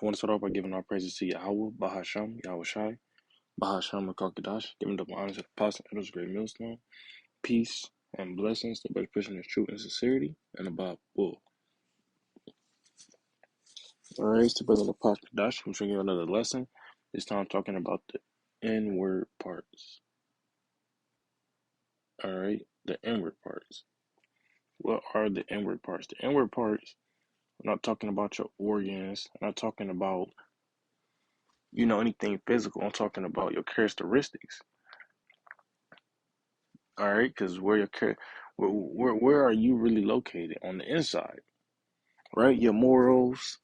I want to start off by giving our praises to Yahweh, Bahasham, Yahweh Shai, Bahasham, and Kakadash, giving double honors to the apostle and those great millstone, peace and blessings to both Christian truth and sincerity, and above bull. Alright, to Brother Apostle Kadash, I'm showing you another lesson. This time talking about the inward parts. Alright, the inward parts. What are the inward parts? The inward parts, I'm not talking about your organs, I'm not talking about, anything physical. I'm talking about your characteristics. All right, because where are you really located on the inside, right? Your morals,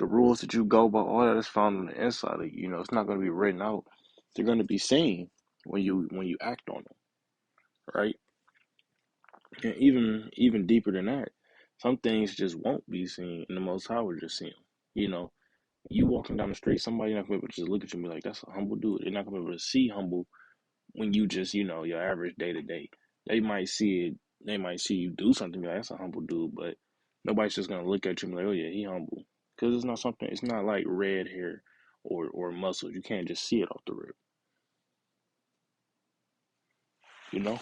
the rules that you go by, all that is found on the inside. It's not going to be written out. They're going to be seen when you act on them, right? And even deeper than that, some things just won't be seen, and the Most High will just see them. You walking down the street, somebody not going to be able to just look at you and be like, "That's a humble dude." They're not going to be able to see humble when you just, your average day to day. They might see it, they might see you do something, be like, "That's a humble dude," but nobody's just gonna look at you and be like, "Oh yeah, he humble." Because it's not like red hair or muscles. You can't just see it off the rip, you know?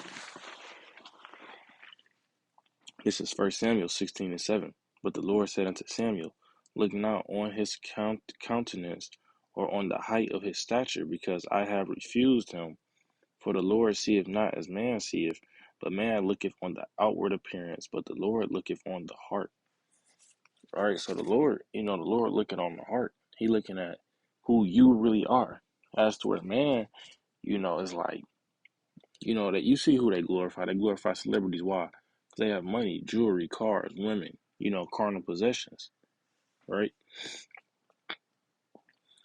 This is 1 Samuel 16:7. But the Lord said unto Samuel, Look not on his countenance or on the height of his stature, because I have refused him. For the Lord seeth not as man seeth, but man looketh on the outward appearance, but the Lord looketh on the heart. All right, so the Lord looking on the heart. He looking at who you really are. As towards man, it's like, that you see who they glorify. They glorify celebrities. Why? Because they have money, jewelry, cars, women, carnal possessions, right?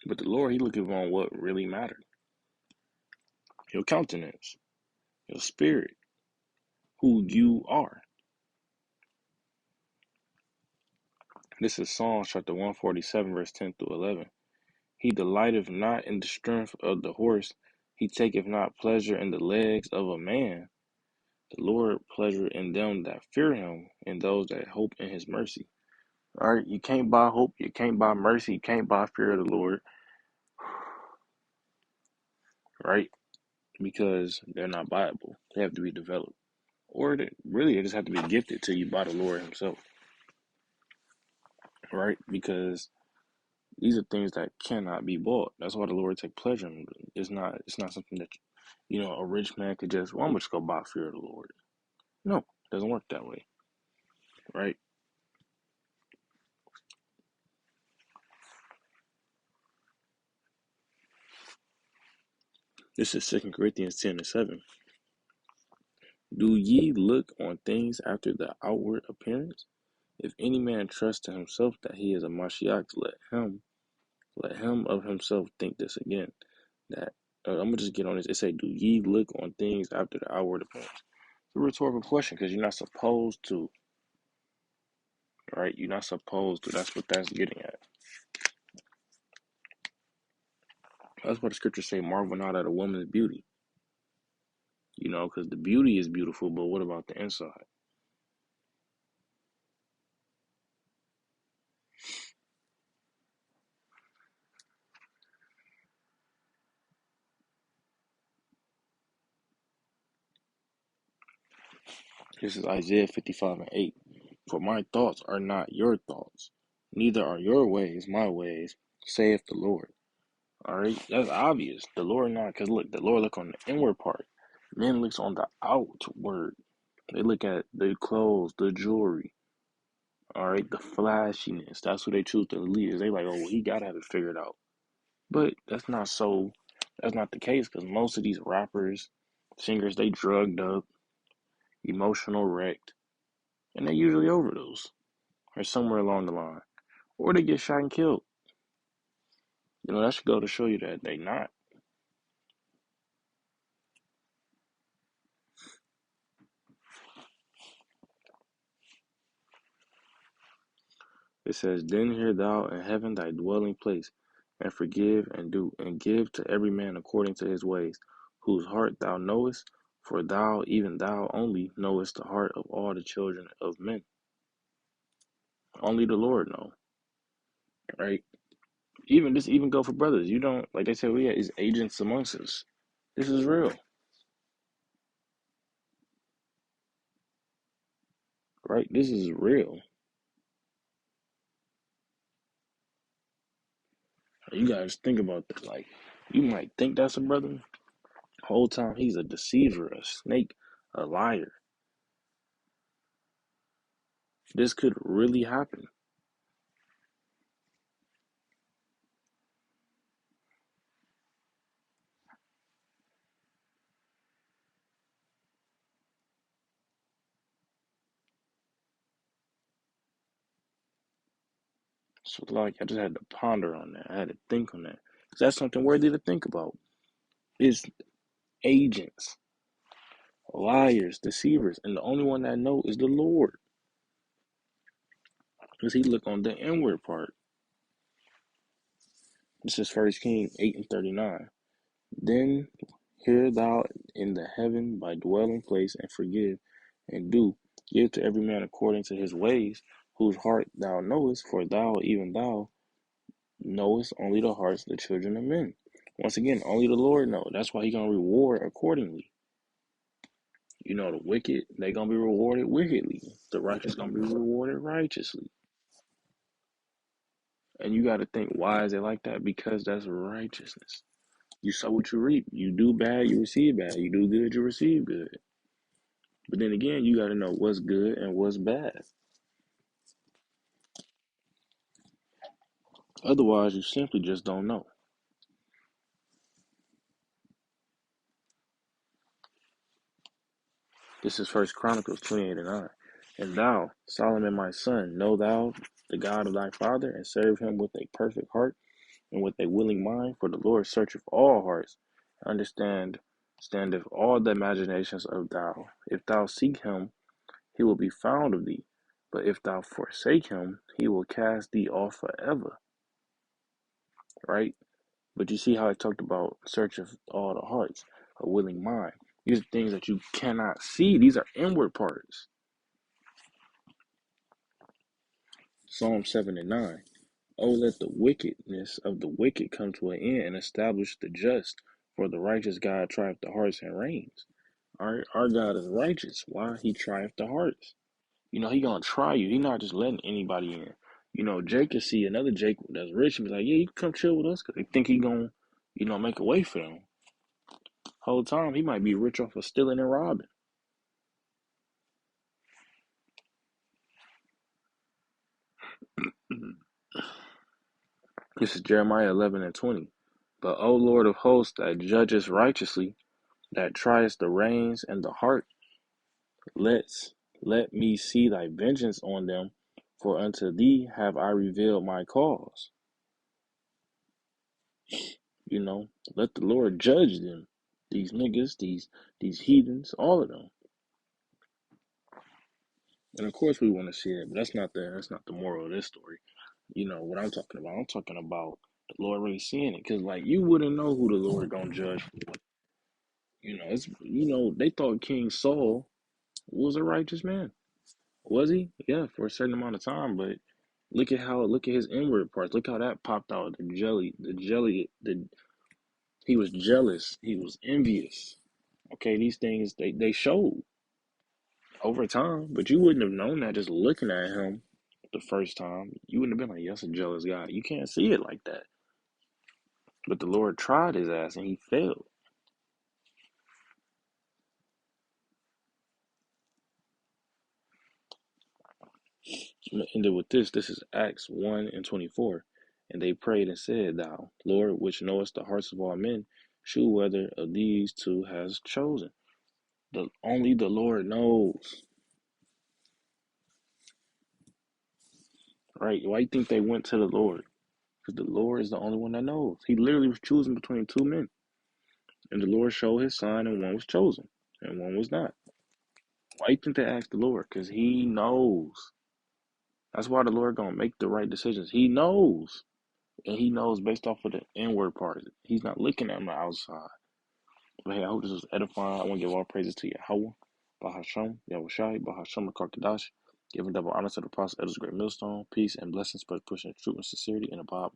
But the Lord, he looking on what really mattered. Your countenance, your spirit, who you are. This is Psalms chapter 147, verse 10 through 11. He delighteth not in the strength of the horse, he taketh not pleasure in the legs of a man. The Lord pleasure in them that fear him, and those that hope in his mercy. All right, you can't buy hope, you can't buy mercy, you can't buy fear of the Lord, right? Because they're not buyable. They have to be developed. Or they just have to be gifted to you by the Lord himself, right? Because these are things that cannot be bought. That's why the Lord take pleasure in them. It's not something that, a rich man could just, well, I'm just go buy fear of the Lord. No, it doesn't work that way, right? This is 2 Corinthians 10:7. Do ye look on things after the outward appearance? If any man trust to himself that he is a Mashiach, let him of himself think this again. That I'm gonna just get on this. It say, "Do ye look on things after the outward appearance?" It's a rhetorical question because you're not supposed to, right? You're not supposed to. That's what that's getting at. That's what the scriptures say: "Marvel not at a woman's beauty." Because the beauty is beautiful, but what about the inside? This is Isaiah 55:8. For my thoughts are not your thoughts, neither are your ways my ways, saith the Lord. All right, that's obvious. The Lord not, because look, the Lord look on the inward part. Men looks on the outward. They look at the clothes, the jewelry. All right, the flashiness. That's who they choose to lead. They like, oh, well, he gotta have it figured out. But that's not so. That's not the case because most of these rappers, singers, they drugged up, emotional wrecked, and they usually overdose or somewhere along the line, or they get shot and killed. That should go to show you that they not. It says, Then hear thou in heaven thy dwelling place, and forgive and do, and give to every man according to his ways, whose heart thou knowest, for thou, even thou only, knowest the heart of all the children of men. Only the Lord know, right? Even this even go for brothers. You don't like they say we is agents amongst us. This is real, right? This is real. You guys think about that. Like you might think that's a brother. Whole time he's a deceiver, a snake, a liar. This could really happen. So like I just had to ponder on that. I had to think on that. 'Cause that's something worthy to think about. It's agents, liars, deceivers, and the only one that know is the Lord. Because he look on the inward part. This is First King 8:39. Then hear thou in the heaven by dwelling place and forgive and do give to every man according to his ways, whose heart thou knowest, for thou, even thou, knowest only the hearts of the children of men. Once again, only the Lord knows. That's why he gonna reward accordingly. You know, the wicked, they gonna be rewarded wickedly. The righteous gonna be rewarded righteously. And you gotta think, why is it like that? Because that's righteousness. You sow what you reap. You do bad, you receive bad. You do good, you receive good. But then again, you gotta know what's good and what's bad. Otherwise, you simply just don't know. This is First Chronicles 28:9. And thou, Solomon my son, know thou the God of thy father, and serve him with a perfect heart and with a willing mind, for the Lord searcheth all hearts, standeth all the imaginations of thou. If thou seek him, he will be found of thee. But if thou forsake him, he will cast thee off forever. Right? But you see how I talked about search of all the hearts, a willing mind. These are things that you cannot see. These are inward parts. Psalm 7:9. Oh, let the wickedness of the wicked come to an end and establish the just, for the righteous God trieth the hearts and reigns. Our God is righteous. Why? He trieth the hearts. You know, he gonna try you. He not just letting anybody in. You know, Jake can see another Jake that's rich and be like, yeah, you can come chill with us because they think he gonna, make a way for them. Whole time he might be rich off of stealing and robbing. This is Jeremiah 11:20. But O Lord of hosts, that judgest righteously, that triest the reins and the heart, let let me see thy vengeance on them, for unto thee have I revealed my cause. You know, let the Lord judge them. These niggas, these heathens, all of them. And of course we want to see it, but that's not the moral of this story. You know what I'm talking about? I'm talking about the Lord really seeing it, because like you wouldn't know who the Lord gonna judge for. They thought King Saul was a righteous man. Was he? Yeah, for a certain amount of time, but look at his inward parts. Look how that popped out. He was jealous. He was envious. Okay, these things they showed over time, but you wouldn't have known that just looking at him the first time. You wouldn't have been like, "Yes, a jealous guy." You can't see it like that. But the Lord tried his ass and he failed. I'm gonna end it with this. This is Acts 1:24. And they prayed and said, Thou, Lord, which knowest the hearts of all men, shew whether of these two has chosen. Only the Lord knows. Right? Why do you think they went to the Lord? Because the Lord is the only one that knows. He literally was choosing between two men. And the Lord showed his sign, and one was chosen, and one was not. Why do you think they asked the Lord? Because he knows. That's why the Lord gonna make the right decisions. He knows. And he knows based off of the inward part. He's not looking at my outside. But hey, I hope this was edifying. I want to give all praises to Yahweh, Bahasham, Yahushai, Bahasham, Karkadash. Giving double honor to the Apostle, Elders, Great Millstone. Peace and blessings, spread, pushing truth and sincerity, and abide.